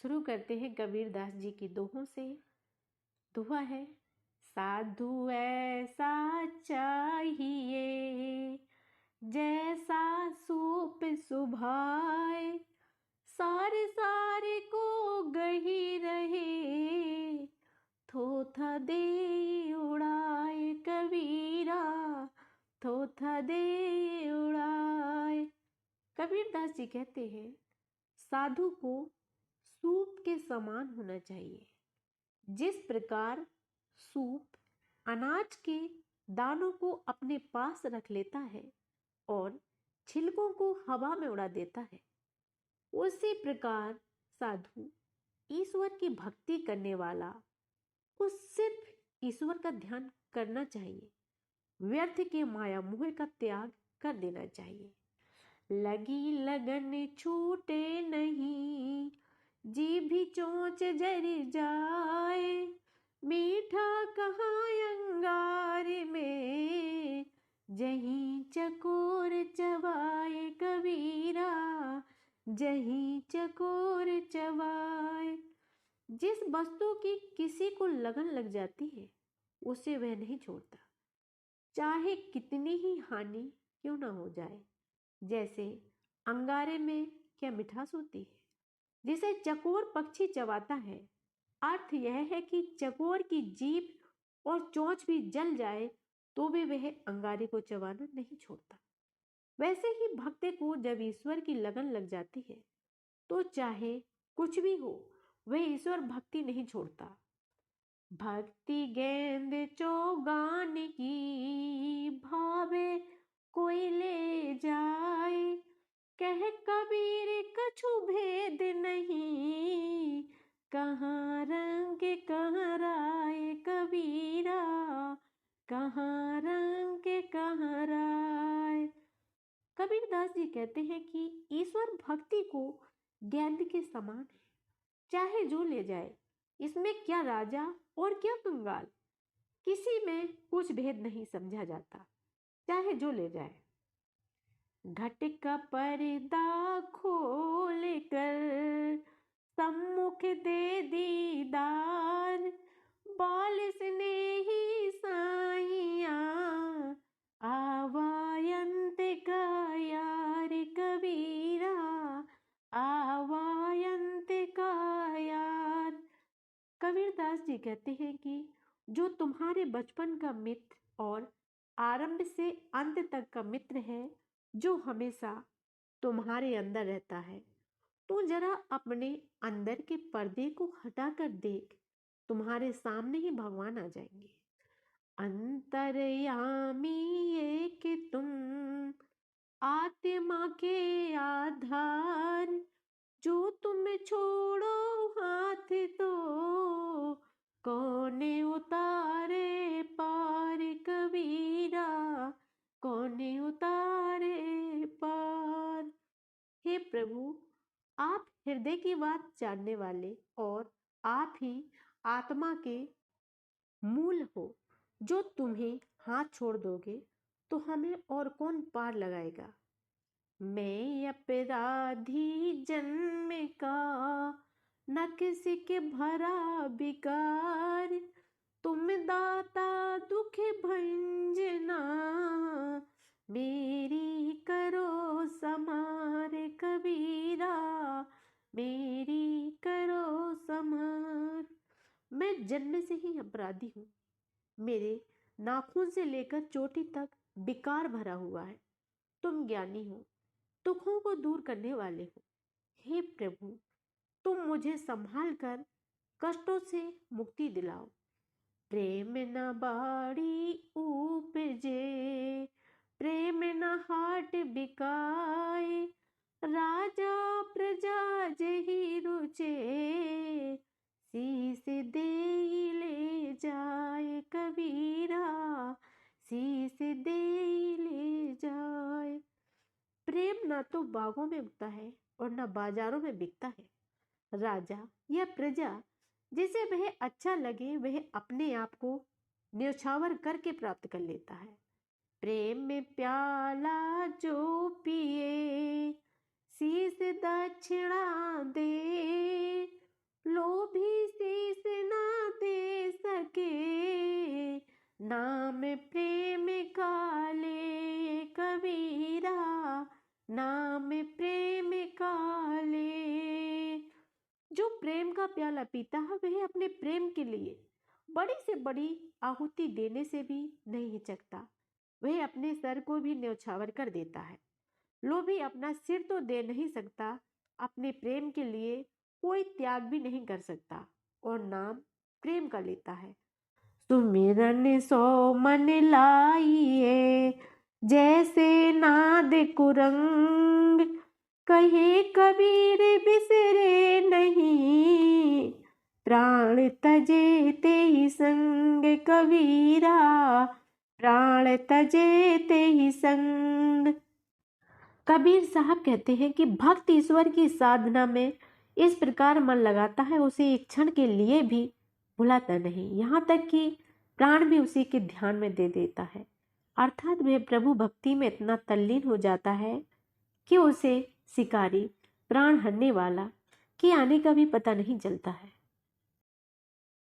शुरू करते हैं कबीर दास जी की दोहों से। दोहा है, साधु ऐसा चाहिए जैसा सूप सुभाए, सारे सारे को गही रहे, थोथा दे उड़ाए कबीरा, थोथा दे उड़ाए। कबीर दास जी कहते हैं, साधु को सूप के समान होना चाहिए। जिस प्रकार सूप अनाज के दानों को अपने पास रख लेता है और छिलकों को हवा में उड़ा देता है, उसी प्रकार साधु ईश्वर की भक्ति करने वाला को सिर्फ ईश्वर का ध्यान करना चाहिए, व्यर्थ के माया मोह का त्याग कर देना चाहिए। लगी लगन छूटे नहीं, जीभी चोंच जरी जाए, मीठा कहाँ अंगार में, जहीं चकोर चबाए कबीरा, जहीं चकोर चबाए। जिस वस्तु की किसी को लगन लग जाती है उसे वह नहीं छोड़ता, चाहे कितनी ही हानि क्यों ना हो जाए। जैसे अंगारे में क्या मिठास होती है, जिसे चकोर पक्षी चबाता है, अर्थ यह है कि चकोर की जीभ और चोंच भी जल जाए तो भी वह अंगारे को चबाना नहीं छोड़ता। वैसे ही भक्त को जब ईश्वर की लगन लग जाती है तो चाहे कुछ भी हो वह ईश्वर भक्ति नहीं छोड़ता। भक्ति गेंद चौगान की, भावे कोई ले जाए, कह कबीर कछु भेद नहीं, कहाँ रंग कहाँ राय कबीरा, कहाँ रंग कहाँ राय। कबीर दास जी कहते हैं कि ईश्वर भक्ति को गेंद के समान है, चाहे जो ले जाए, इसमें क्या राजा और क्या कंगाल, किसी में कुछ भेद नहीं समझा जाता, चाहे जो ले जाए। घट का पर्दा खोल कर सम्मुख दे दीदार, बालिस ने ही साइया, आवायंत का यार कबीरा, आवायंत का यार। कबीर दास जी कहते हैं कि जो तुम्हारे बचपन का मित्र और आरंभ से अंत तक का मित्र है, जो हमेशा तुम्हारे अंदर रहता है, तो जरा अपने अंदर के पर्दे को हटाकर देख, तुम्हारे सामने ही भगवान आ जाएंगे। अंतर्यामी एक तुम, आत्मा के आधार, जो तुम छोड़ो हाथ तो, कौन उतारे पार कबीरा, कौन उतारे पार। हे प्रभु, आप हृदय की बात जानने वाले और आप ही आत्मा के मूल हो। जो तुम्हें हाथ छोड़ दोगे तो हमें और कौन पार लगाएगा। मैं अपराधी जन्म का, न किसी के भरा बिकार, तुम दाता दुख भंजना, मेरी करो समार कबीरा, मेरी करो समार। मैं जन्म से ही अपराधी हूँ, मेरे नाखून से लेकर चोटी तक विकार भरा हुआ है। तुम ज्ञानी हो, दुखों को दूर करने वाले हो। हे प्रभु, तुम मुझे संभाल कर कष्टों से मुक्ति दिलाओ। प्रेम न बाड़ी उपजे, प्रेम न हाट बिकाए, राजा प्रजा जही रुचे, शीस दे ले जाए कबीरा, शीस दे ले जाए। प्रेम ना तो बागों में उगता है और ना बाजारों में बिकता है। राजा या प्रजा जिसे वह अच्छा लगे वह अपने आप को न्यौछावर करके प्राप्त कर लेता है। प्रेम में प्याला जो पिए, शीस दक्षिणा दे, प्रेम का प्याला पीता है वह अपने प्रेम के लिए बड़ी से बड़ी आहुति देने से भी नहीं हिचकता। वह अपने सर को भी न्यौछावर कर देता है। लोभी अपना सिर तो दे नहीं सकता, अपने प्रेम के लिए कोई त्याग भी नहीं कर सकता और नाम प्रेम का लेता है। सुमिरन सो मन लाइए जैसे नाद कुरंग, कहे कबीर बिसरे नहीं, प्राण तजे ते ही संग कबीरा, प्राण तजे ते ही संग। कबीर साहब कहते हैं कि भक्त ईश्वर की साधना में इस प्रकार मन लगाता है उसे एक क्षण के लिए भी भुलाता नहीं, यहाँ तक कि प्राण भी उसी के ध्यान में दे देता है। अर्थात वह प्रभु भक्ति में इतना तल्लीन हो जाता है कि उसे शिकारी, प्राण हरने वाला के आने का भी पता नहीं चलता है।